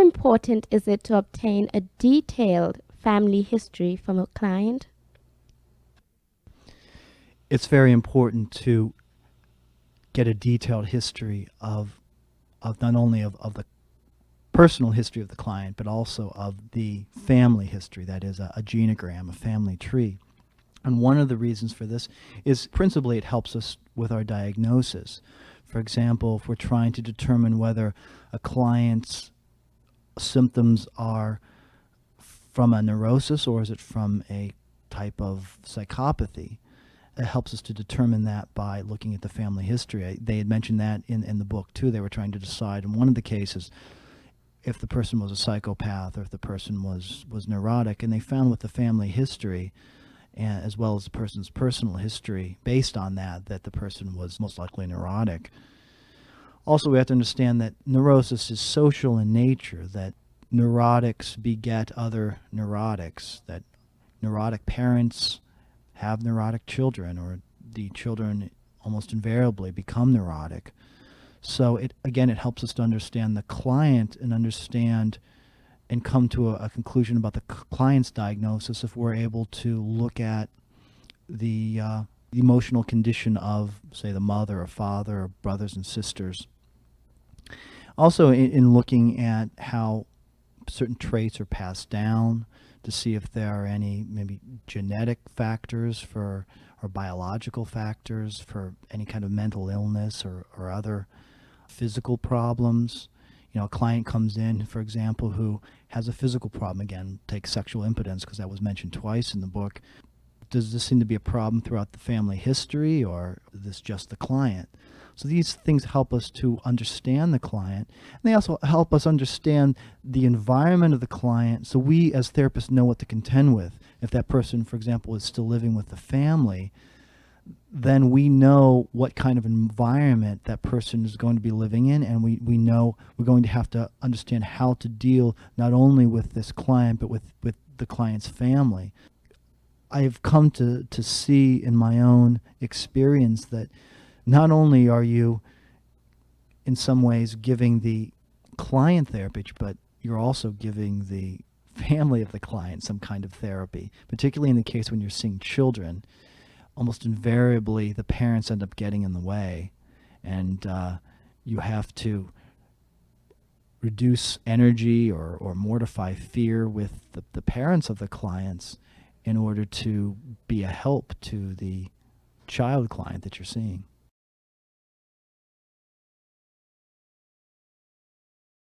important is it to obtain a detailed family history from a client? It's very important to get a detailed history of not only of the personal history of the client, but also of the family history, that is a genogram, a family tree. And one of the reasons for this is principally it helps us with our diagnosis. For example, if we're trying to determine whether a client's symptoms are from a neurosis or is it from a type of psychopathy, it helps us to determine that by looking at the family history. They had mentioned that in the book too. They were trying to decide in one of the cases if the person was a psychopath or if the person was neurotic, and they found with the family history and as well as the person's personal history, based on that the person was most likely neurotic. Also, we have to understand that neurosis is social in nature, that neurotics beget other neurotics, that neurotic parents have neurotic children, or the children almost invariably become neurotic. So it helps us to understand the client and understand and come to a conclusion about the client's diagnosis if we're able to look at the emotional condition of, say, the mother or father or brothers and sisters. Also, in looking at how certain traits are passed down, to see if there are any maybe genetic factors or biological factors for any kind of mental illness or other physical problems. A client comes in, for example, who has a physical problem. Again, take sexual impotence because that was mentioned twice in the book. Does this seem to be a problem throughout the family history, or is this just the client? So these things help us to understand the client, and they also help us understand the environment of the client, so we as therapists know what to contend with. If that person, for example, is still living with the family, then we know what kind of environment that person is going to be living in, and we know we're going to have to understand how to deal not only with this client, but with the client's family. I've come to see in my own experience that not only are you in some ways giving the client therapy, but you're also giving the family of the client some kind of therapy, particularly in the case when you're seeing children. Almost invariably, the parents end up getting in the way, and you have to reduce energy or mortify fear with the parents of the clients in order to be a help to the child client that you're seeing.